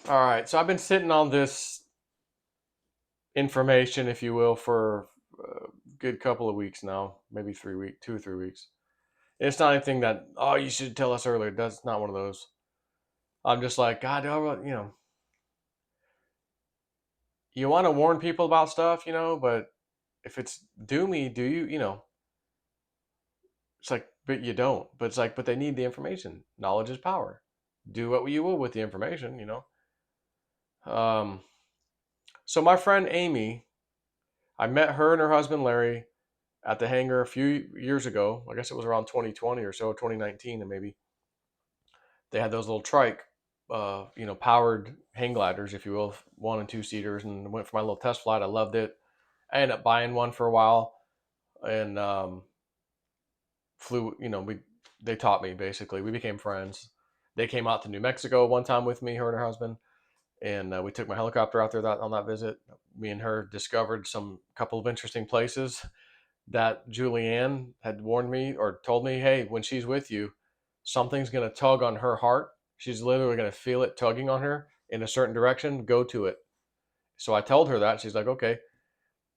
All right, so I've been sitting on this information, if you will, for a good couple of weeks now, maybe 3 weeks, 2 or 3 weeks. It's not anything that you should tell us earlier. That's not one of those. I'm just like God. You want to warn people about stuff, but if it's doomy, do you? It's like, but you don't. But it's like, but they need the information. Knowledge is power. Do what you will with the information. Um, so my friend Amy, I met her and her husband Larry at the hangar a few years ago. I guess it was around 2020 or so, 2019, and maybe they had those little trike, powered hang gliders, if you will, 1 and 2 seaters, and went for my little test flight. I loved it. I ended up buying one for a while and flew. They taught me basically. We became friends. They came out to New Mexico one time with me, her and her husband, and we took my helicopter out there on that visit. Me and her discovered some couple of interesting places that Julianne had warned me or told me, hey, when she's with you, something's going to tug on her heart. She's literally going to feel it tugging on her in a certain direction. Go to it. So I told her that. She's like, okay.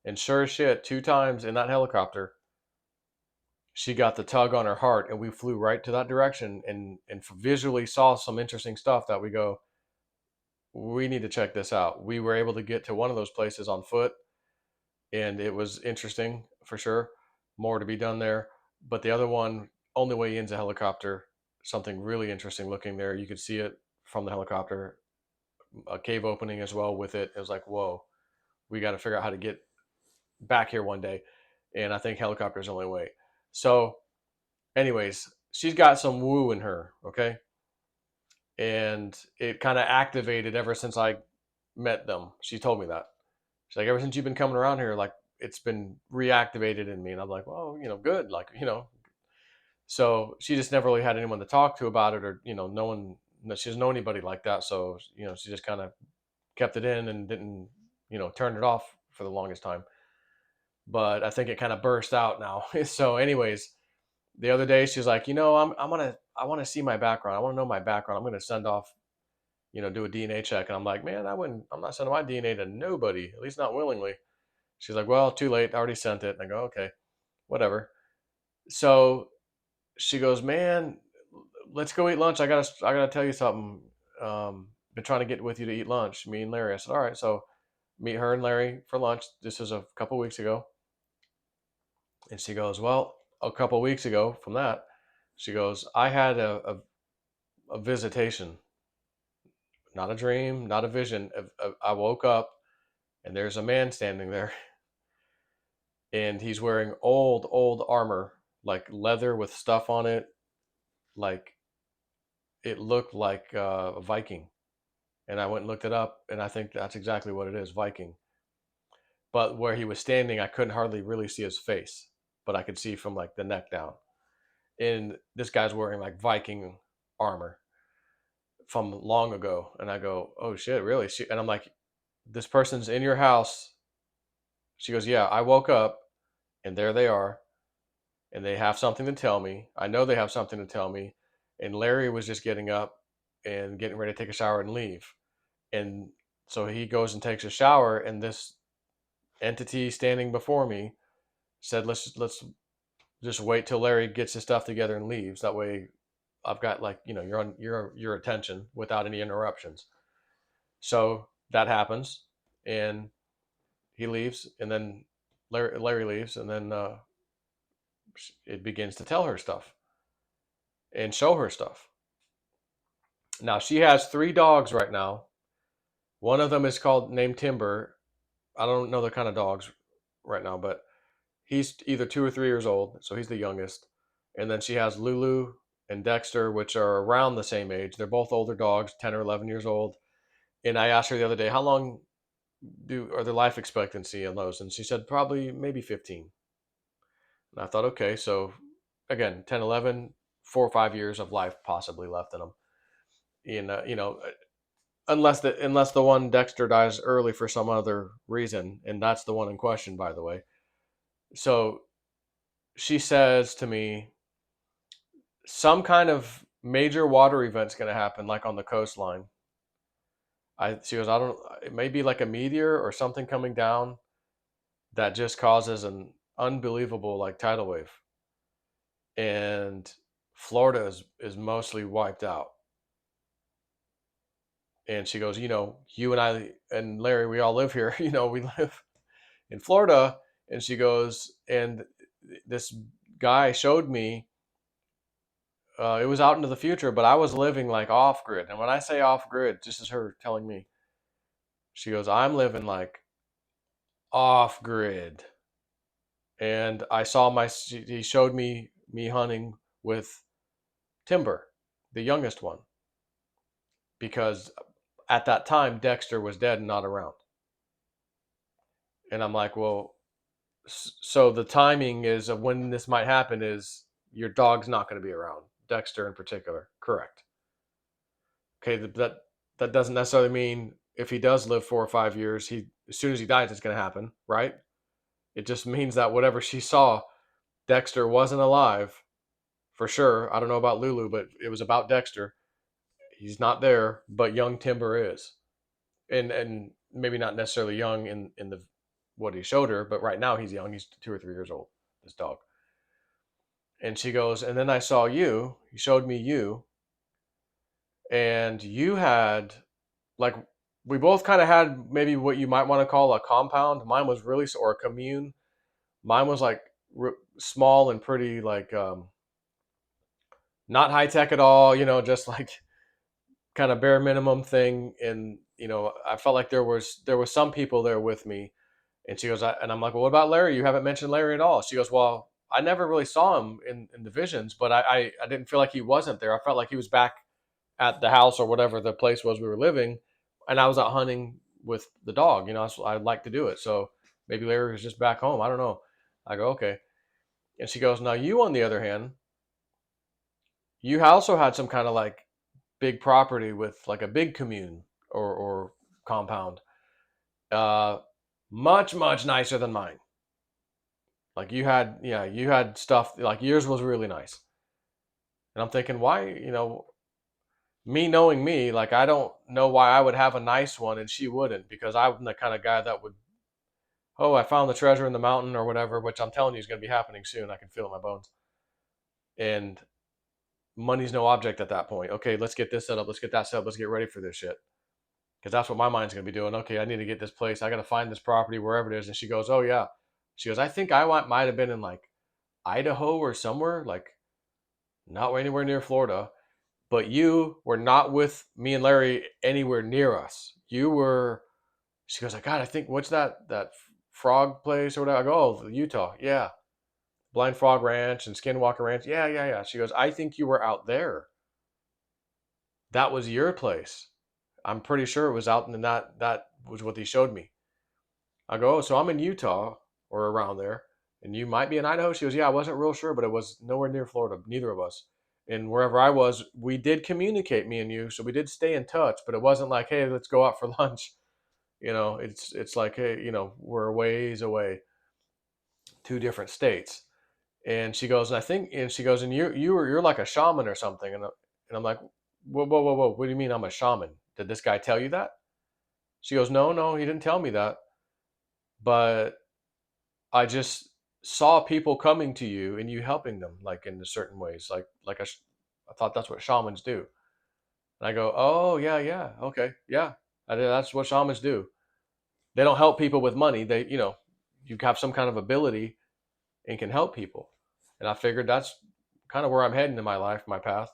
And sure as shit, 2 times in that helicopter, she got the tug on her heart, and we flew right to that direction and visually saw some interesting stuff that we go, we need to check this out. We were able to get to one of those places on foot, and it was interesting for sure. More to be done there, but the other one, only way in's a helicopter. Something really interesting looking there. You could see it from the helicopter. A cave opening as well with it. It was like, whoa, we got to figure out how to get back here one day. And I think helicopter is the only way. So, anyways, she's got some woo in her, okay, and it kind of activated ever since I met them. She told me that. She's like, ever since you've been coming around here, like it's been reactivated in me. And I'm like, well, good. Like, so she just never really had anyone to talk to about it, or, no one, no, she doesn't know anybody like that. So, she just kind of kept it in and didn't, turn it off for the longest time. But I think it kind of burst out now. So, anyways, the other day she's like, I want to see my background. I want to know my background. I'm going to send off, do a DNA check. And I'm like, man, I'm not sending my DNA to nobody, at least not willingly. She's like, well, too late. I already sent it. And I go, okay, whatever. So she goes, man, let's go eat lunch. I gotta tell you something. Been trying to get with you to eat lunch. Me and Larry. I said, all right. So meet her and Larry for lunch. This is a couple weeks ago. And she goes, well, a couple weeks ago from that, she goes, I had a visitation, not a dream, not a vision. I woke up and there's a man standing there, and he's wearing old armor, like leather with stuff on it, like it looked like a Viking. And I went and looked it up, and I think that's exactly what it is, Viking. But where he was standing, I couldn't hardly really see his face, but I could see from like the neck down. And this guy's wearing like Viking armor from long ago, and I go, "Oh shit, really?" And I'm like, "This person's in your house." She goes, "Yeah, I woke up, and there they are, and they have something to tell me. I know they have something to tell me." And Larry was just getting up and getting ready to take a shower and leave. And so he goes and takes a shower, and this entity standing before me said, "Let's just wait till Larry gets his stuff together and leaves. That way, I've got like your attention without any interruptions." So that happens, and he leaves, and then Larry leaves, and then it begins to tell her stuff and show her stuff. Now she has 3 dogs right now. One of them is called named Timber. I don't know the kind of dogs right now, but he's either 2 or 3 years old, so he's the youngest. And then she has Lulu and Dexter, which are around the same age. They're both older dogs, 10 or 11 years old. And I asked her the other day, how long do are their life expectancy in those? And she said probably maybe 15. And I thought, okay, so again, 10, 11, 4 or 5 years of life possibly left in them. And unless the one Dexter dies early for some other reason, and that's the one in question, by the way. So she says to me, some kind of major water event's going to happen, like on the coastline. She goes, I don't, it may be like a meteor or something coming down that just causes an unbelievable like tidal wave. And Florida is mostly wiped out. And she goes, you and I and Larry, we all live here. We live in Florida. And she goes, and this guy showed me, it was out into the future, but I was living like off grid. And when I say off grid, this is her telling me, she goes, I'm living like off grid. And he showed me hunting with Timber, the youngest one, because at that time Dexter was dead and not around. And I'm like, well, so the timing is of when this might happen is your dog's not going to be around, Dexter in particular. Correct. Okay, that doesn't necessarily mean if he does live 4 or 5 years, he as soon as he dies, it's going to happen, right? It just means that whatever she saw, Dexter wasn't alive for sure. I don't know about Lulu, but it was about Dexter. He's not there, but young Timber is, and maybe not necessarily young in the what he showed her, but right now he's young. He's 2 or 3 years old. This dog. And she goes, and then I saw you. He showed me you, and you had like we both kind of had maybe what you might want to call a compound. Mine was really or a commune. Mine was like small and pretty, like not high tech at all. Just like kind of bare minimum thing. And I felt like there was some people there with me. And she goes, and I'm like, well, what about Larry? You haven't mentioned Larry at all. She goes, well, I never really saw him in the visions, but I didn't feel like he wasn't there. I felt like he was back at the house or whatever the place was we were living, and I was out hunting with the dog. I'd like to do it. So maybe Larry was just back home. I don't know. I go, okay. And she goes, now you, on the other hand, you also had some kind of like big property with like a big commune or compound, uh, much much nicer than mine. Like you had stuff like yours was really nice. And I'm thinking, why, me knowing me, like I don't know why I would have a nice one and she wouldn't, because I'm the kind of guy that would, oh, I found the treasure in the mountain or whatever, which I'm telling you is going to be happening soon. I can feel it in my bones. And money's no object at that point. Okay, let's get this set up. Let's get that set up. Let's get ready for this shit. Because that's what my mind's going to be doing. Okay, I need to get this place. I got to find this property wherever it is. And she goes, oh, yeah. She goes, I think I might have been in like Idaho or somewhere, like not anywhere near Florida. But you were not with me and Larry anywhere near us. You were. She goes, God, I think what's that frog place or whatever? I go, oh, Utah, yeah, Blind Frog Ranch and Skinwalker Ranch, yeah, yeah, yeah. She goes, I think you were out there. That was your place. I'm pretty sure it was out in that was what they showed me. I go, oh, so I'm in Utah or around there, and you might be in Idaho. She goes, yeah, I wasn't real sure, but it was nowhere near Florida, neither of us. And wherever I was, we did communicate, me and you, so we did stay in touch, but it wasn't like, hey, let's go out for lunch. It's like, hey, we're ways away, two different states. And she goes, and I think, and she goes, and you're like a shaman or something. And I'm like, whoa, whoa, whoa, whoa. What do you mean I'm a shaman? Did this guy tell you that? She goes, no, no, he didn't tell me that. But I just saw people coming to you and you helping them like in certain ways. I thought that's what shamans do. And I go, oh, yeah, yeah. Okay. Yeah. That's what shamans do. They don't help people with money. You have some kind of ability and can help people. And I figured that's kind of where I'm heading in my life, my path.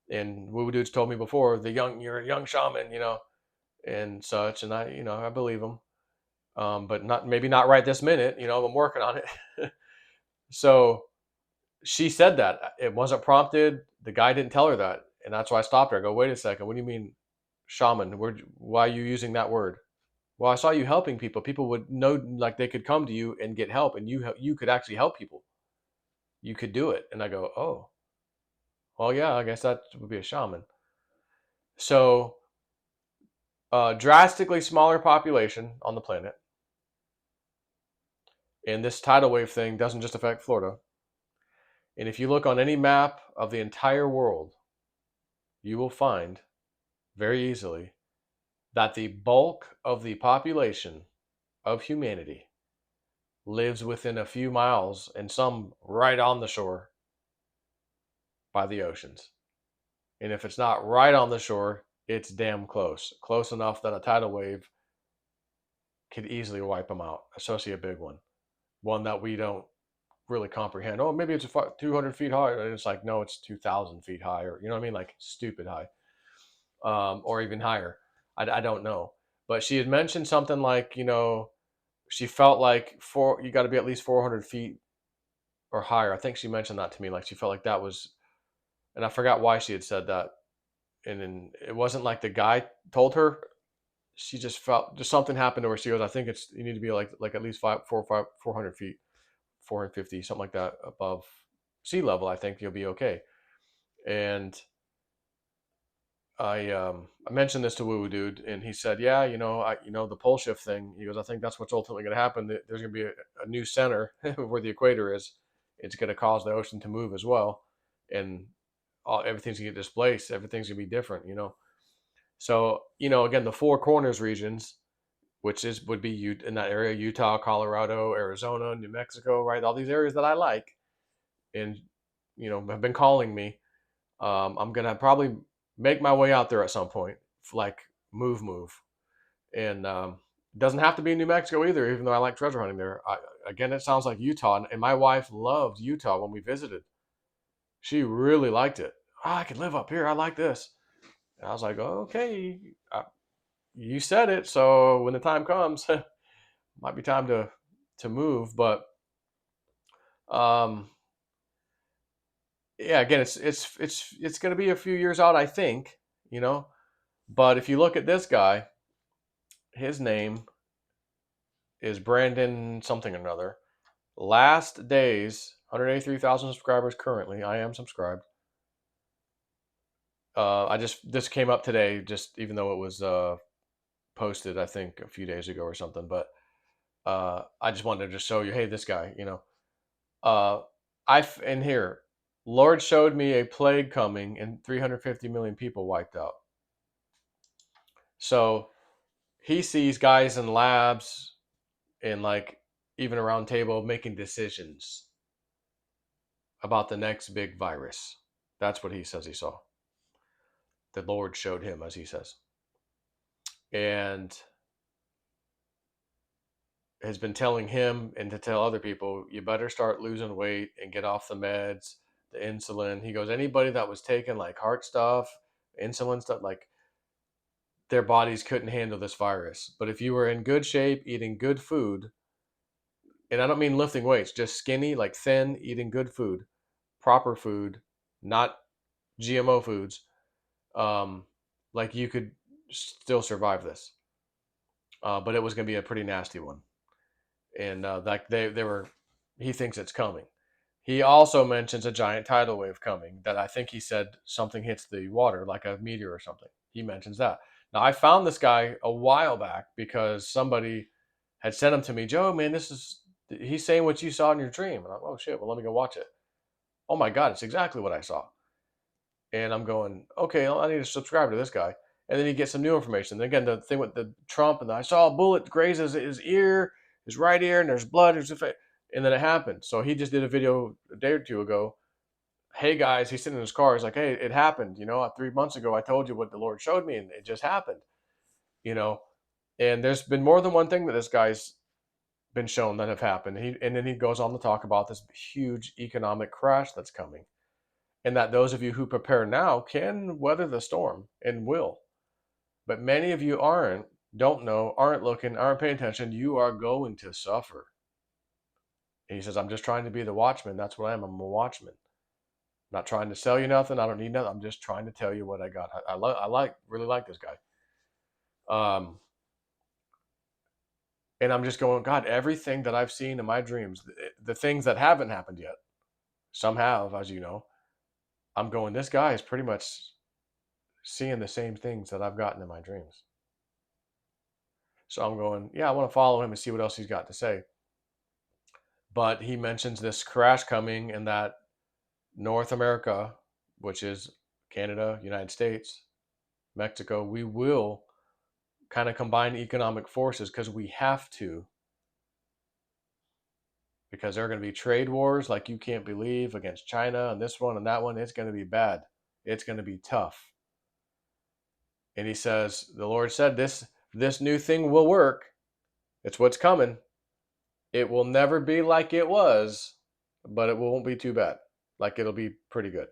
And woo dudes told me before, you're a young shaman, and such. And I believe them. But not, maybe not right this minute, I'm working on it. So she said that it wasn't prompted. The guy didn't tell her that. And that's why I stopped her. I go, wait a second. What do you mean shaman? Why are you using that word? Well, I saw you helping people. People would know, like they could come to you and get help, and you could actually help people. You could do it. And I go, oh, well, yeah, I guess that would be a shaman. So, drastically smaller population on the planet, and this tidal wave thing doesn't just affect Florida. And if you look on any map of the entire world, you will find very easily that the bulk of the population of humanity lives within a few miles and some right on the shore by the oceans. And if it's not right on the shore, it's damn close. Close enough that a tidal wave could easily wipe them out, especially a big one. One that we don't really comprehend. Oh, maybe it's 200 feet high. And it's like, no, it's 2,000 feet high, or, you know what I mean? Like stupid high, or even higher. I don't know. But she had mentioned something like, she felt like you got to be at least 400 feet or higher. I think she mentioned that to me. Like she felt like that was, and I forgot why she had said that. And then it wasn't like the guy told her. She just felt just something happened to her. She goes, I think it's you need to be like at least 400 feet, 450, something like that above sea level. I think you'll be okay. And I mentioned this to Woo Woo Dude, and he said, yeah, the pole shift thing. He goes, I think that's what's ultimately going to happen. There's going to be a new center where the equator is. It's going to cause the ocean to move as well, and everything's going to get displaced. Everything's going to be different. So again, the Four Corners regions, which would be in that area: Utah, Colorado, Arizona, New Mexico, right? All these areas that I like, and have been calling me. I'm gonna probably make my way out there at some point, like move, and it doesn't have to be New Mexico either. Even though I like treasure hunting there, again, it sounds like Utah, and my wife loved Utah when we visited. She really liked it. Oh, I could live up here. I like this. And I was like, okay, you said it. So when the time comes, might be time to move. But um, yeah, again, it's going to be a few years out, I think. You know, but if you look at this guy, his name is Brandon something or another. Last days, 183,000 subscribers currently. I am subscribed. This came up today, just even though it was posted, I think a few days ago or something. But I just wanted to just show you, hey, this guy, uh, in here, Lord showed me a plague coming and 350 million people wiped out. So he sees guys in labs and like even a round table making decisions about the next big virus. That's what he says he saw. The Lord showed him, as he says, and has been telling him and to tell other people, you better start losing weight and get off the meds, the insulin. He goes, anybody that was taking like heart stuff, insulin stuff, like their bodies couldn't handle this virus. But if you were in good shape, eating good food, and I don't mean lifting weights, just skinny, like thin, eating good food, proper food, not GMO foods, um, like you could still survive this. But it was going to be a pretty nasty one. And like they were, he thinks it's coming. He also mentions a giant tidal wave coming that I think he said something hits the water, like a meteor or something. He mentions that. Now, I found this guy a while back because somebody had sent him to me. Joe, man, he's saying what you saw in your dream. And I'm, oh shit, well, let me go watch it. Oh my God, it's exactly what I saw. And I'm going, okay, I need to subscribe to this guy. And then you get some new information. And again, the thing with the Trump, and I saw a bullet graze his ear, his right ear, and there's blood. And then it happened. So he just did a video a day or two ago. Hey guys, he's sitting in his car. He's like, hey, it happened. 3 months ago, I told you what the Lord showed me, and it just happened. You know, and there's been more than one thing that this guy's been shown that have happened. And then he goes on to talk about this huge economic crash that's coming, and that those of you who prepare now can weather the storm and will. But many of you don't know, aren't looking, aren't paying attention. You are going to suffer. And he says, I'm just trying to be the watchman. That's what I am. I'm a watchman. I'm not trying to sell you nothing. I don't need nothing. I'm just trying to tell you what I got. Really like this guy. And I'm just going, God, everything that I've seen in my dreams, the things that haven't happened yet, some have, as you know, I'm going, this guy is pretty much seeing the same things that I've gotten in my dreams. So I'm going, yeah, I want to follow him and see what else he's got to say. But he mentions this crash coming and that North America, which is Canada, United States, Mexico, we will kind of combine economic forces because we have to, because there are going to be trade wars like you can't believe against China and this one and that one. It's going to be bad. It's going to be tough. And he says, the Lord said, this new thing will work. It's what's coming. It will never be like it was, but it won't be too bad. Like it'll be pretty good.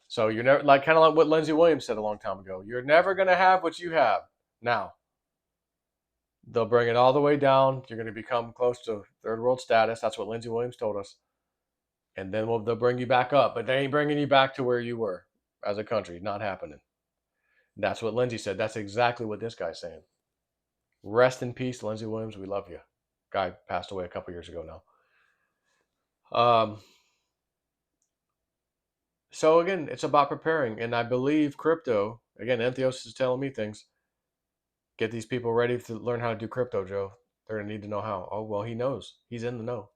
So you're never like kind of like what Lindsey Williams said a long time ago. You're never going to have what you have now. They'll bring it all the way down. You're going to become close to third world status. That's what Lindsey Williams told us. And then they'll bring you back up, but they ain't bringing you back to where you were as a country. Not happening. That's what Lindsey said. That's exactly what this guy's saying. Rest in peace, Lindsey Williams. We love you. Guy passed away a couple years ago now. So again, it's about preparing, and I believe crypto. Again, Entheos is telling me things. Get these people ready to learn how to do crypto, Joe. They're gonna need to know how. Oh well, he knows. He's in the know.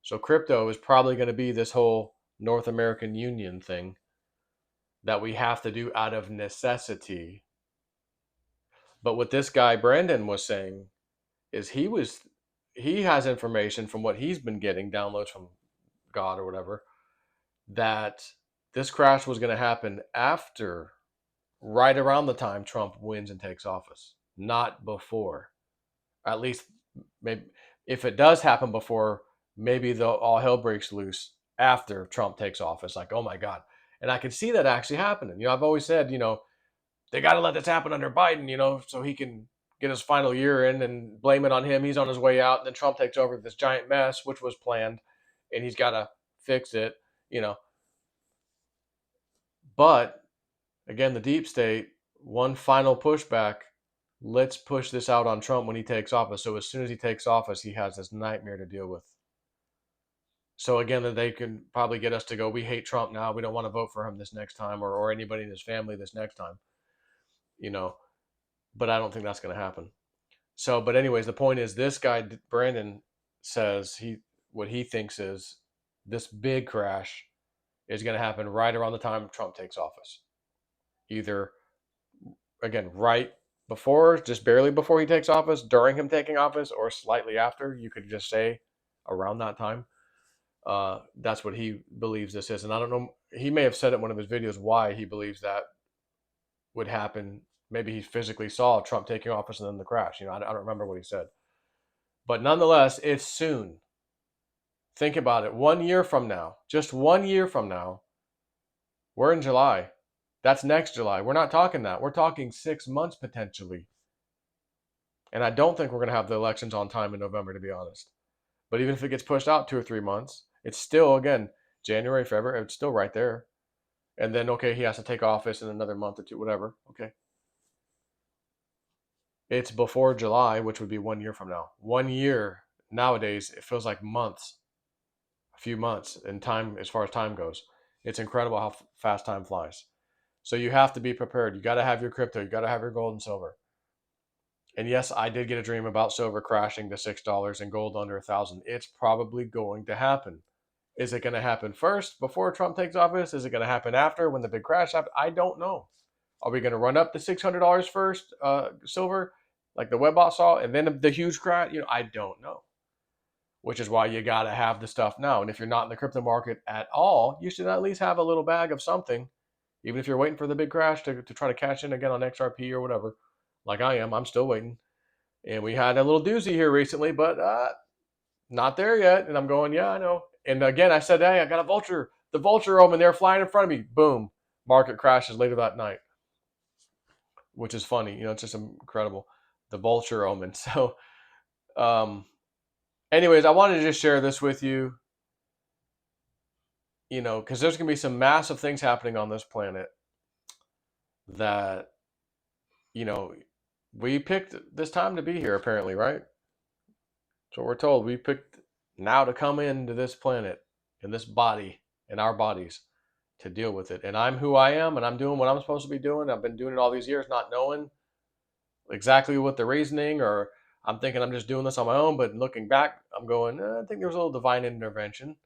So crypto is probably going to be this whole North American Union thing that we have to do out of necessity. But what this guy Brandon was saying is he has information from what he's been getting, downloads from God or whatever, that this crash was going to happen after, right around the time Trump wins and takes office, not before. At least, maybe if it does happen before, maybe all hell breaks loose after Trump takes office. Like, oh my God. And I can see that actually happening. I've always said, they got to let this happen under Biden, so he can get his final year in and blame it on him. He's on his way out. And then Trump takes over this giant mess, which was planned, and he's got to fix it. But again, the deep state, one final pushback. Let's push this out on Trump when he takes office. So as soon as he takes office, he has this nightmare to deal with. So again, that they can probably get us to go, we hate Trump now. We don't want to vote for him this next time, or anybody in his family this next time. But I don't think that's going to happen. So, but anyways, the point is, this guy Brandon says what he thinks is this big crash is going to happen right around the time Trump takes office. Either again right before, just barely before he takes office, during him taking office, or slightly after. You could just say around that time. That's what he believes this is. And I don't know, he may have said it in one of his videos why he believes that would happen. Maybe he physically saw Trump taking office and then the crash. I don't remember what he said. But nonetheless, it's soon. Think about it. 1 year from now, just 1 year from now, we're in July. That's next July. We're not talking that. We're talking 6 months potentially. And I don't think we're going to have the elections on time in November, to be honest. But even if it gets pushed out 2 or 3 months, it's still, again, January, February, it's still right there. And then, okay, he has to take office in another month or two, whatever. Okay. It's before July, which would be 1 year from now. 1 year, nowadays, it feels like months, a few months in time, as far as time goes. It's incredible how fast time flies. So you have to be prepared. You got to have your crypto. You got to have your gold and silver. And yes, I did get a dream about silver crashing to $6 and gold under 1,000. It's probably going to happen. Is it going to happen first before Trump takes office? Is it going to happen after when the big crash happens? I don't know. Are we going to run up to $600 first, silver, like the Webbot saw, and then the huge crash? I don't know. Which is why you got to have the stuff now. And if you're not in the crypto market at all, you should at least have a little bag of something, even if you're waiting for the big crash to try to cash in again on XRP or whatever. Like I am. I'm still waiting. And we had a little doozy here recently, but not there yet. And I'm going, yeah, I know. And again, I said, hey, I got a vulture. The vulture omen, they're flying in front of me. Boom. Market crashes later that night, which is funny. It's just incredible. The vulture omen. So, anyways, I wanted to just share this with you, because there's going to be some massive things happening on this planet that, we picked this time to be here, apparently, right? So we're told we picked now to come into this planet, in this body, in our bodies, to deal with it. And I'm who I am, and I'm doing what I'm supposed to be doing. I've been doing it all these years, not knowing exactly what the reasoning, or I'm thinking I'm just doing this on my own. But looking back, I'm going, I think there was a little divine intervention.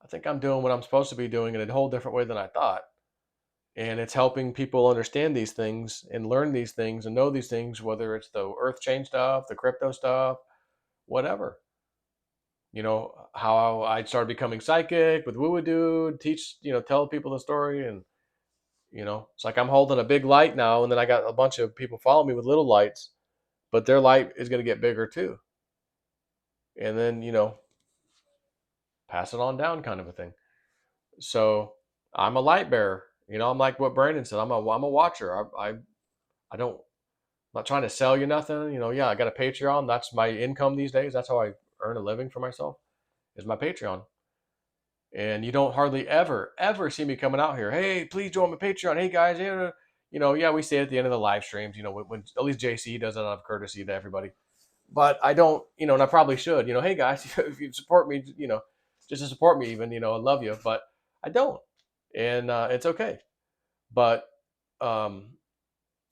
I think I'm doing what I'm supposed to be doing in a whole different way than I thought. and it's helping people understand these things and learn these things and know these things, whether it's the earth chain stuff, the crypto stuff, whatever. How I started becoming psychic with Woo Dude, teach, tell people the story. And, it's like I'm holding a big light now. And then I got a bunch of people follow me with little lights, but their light is going to get bigger too. And then, pass it on down kind of a thing. So I'm a light bearer. I'm like what Brandon said. I'm a watcher. I don't, I'm not trying to sell you nothing. Yeah, I got a Patreon. That's my income these days. That's how I earn a living for myself, is my Patreon. And you don't hardly ever see me coming out here. Hey, please join my Patreon. Hey guys, yeah, we say it at the end of the live streams. When at least JC does it out of courtesy to everybody. But I don't, and I probably should. Hey guys, if you support me, just to support me, even, I love you. But I don't, and it's okay. But um,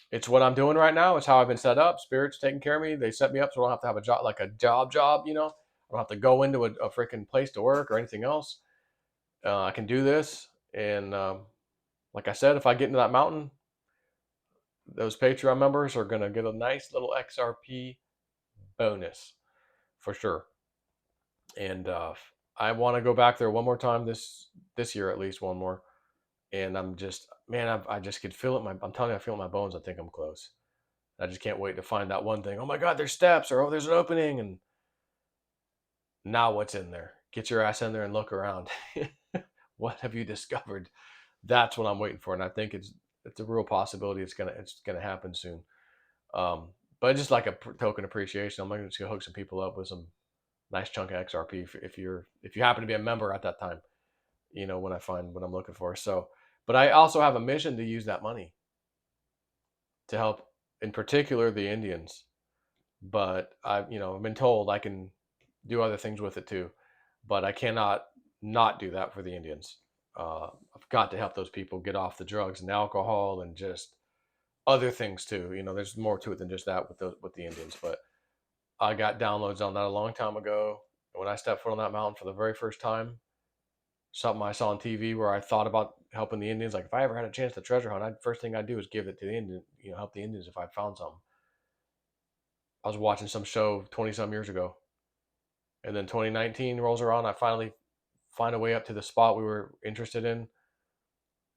it's what I'm doing right now. It's how I've been set up. Spirit's taking care of me. They set me up so I don't have to have a job, like a job. I don't have to go into a freaking place to work or anything else. I can do this, and like I said, if I get into that mountain, those Patreon members are gonna get a nice little XRP bonus for sure. And I want to go back there one more time this year, at least one more. And I'm just, man, I just could feel it. I'm telling you, I feel it in my bones. I think I'm close. I just can't wait to find that one thing. Oh my God, there's steps, or oh, there's an opening, and now what's in there? Get your ass in there and look around. What have you discovered? That's what I'm waiting for, and I think it's a real possibility. It's gonna happen soon. But just like a token appreciation, I'm just gonna hook some people up with some nice chunk of XRP if you happen to be a member at that time. When I find what I'm looking for. So, but I also have a mission to use that money to help, in particular, the Indians. But I've been told I can do other things with it too, but I cannot not do that for the Indians. I've got to help those people get off the drugs and alcohol and just other things too. There's more to it than just that with the Indians. But I got downloads on that a long time ago. When I stepped foot on that mountain for the very first time, something I saw on TV where I thought about helping the Indians. Like if I ever had a chance to treasure hunt, first thing I'd do is give it to the Indian, help the Indians if I found something. I was watching some show 20 some years ago, and then 2019 rolls around. I finally find a way up to the spot we were interested in,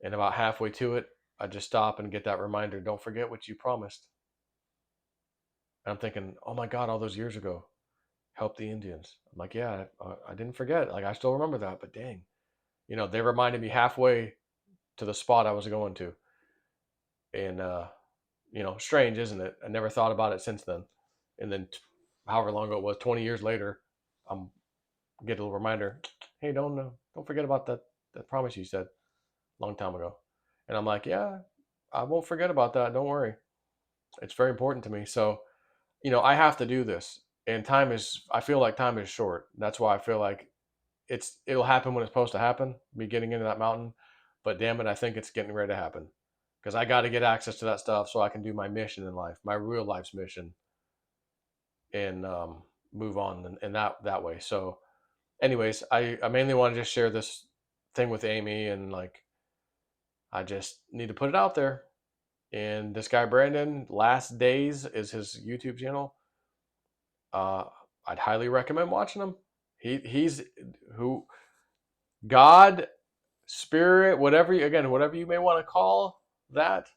and about halfway to it, I just stop and get that reminder: don't forget what you promised. And I'm thinking, oh my God, all those years ago, help the Indians. I'm like, yeah, I didn't forget. Like I still remember that, but dang, they reminded me halfway to the spot I was going to. And strange, isn't it? I never thought about it since then. And then however long ago it was, 20 years later, I'm get a little reminder, hey, don't forget about that promise you said a long time ago. And I'm like, yeah, I won't forget about that, don't worry. It's very important to me. So I have to do this. And I feel like time is short. That's why I feel like it'll happen when it's supposed to happen, me getting into that mountain. But damn it, I think it's getting ready to happen, because I got to get access to that stuff so I can do my mission in life, my real life's mission, and move on in that way. So, anyways, I mainly want to just share this thing with Amy, and like I just need to put it out there. And this guy Brandon, Last Days is his YouTube channel. Uh, I'd highly recommend watching him. He's who God, spirit, whatever you may want to call that,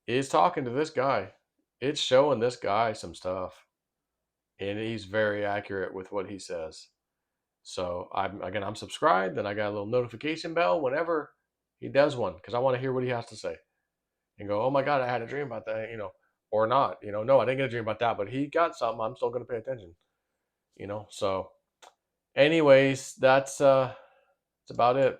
is talking to this guy. It's showing this guy some stuff, and he's very accurate with what he says. So I'm subscribed, and I got a little notification bell whenever he does one, because I want to hear what he has to say and go, oh my God, I had a dream about that, or not, no, I didn't get a dream about that, but he got something. I'm still going to pay attention. So anyways, that's about it.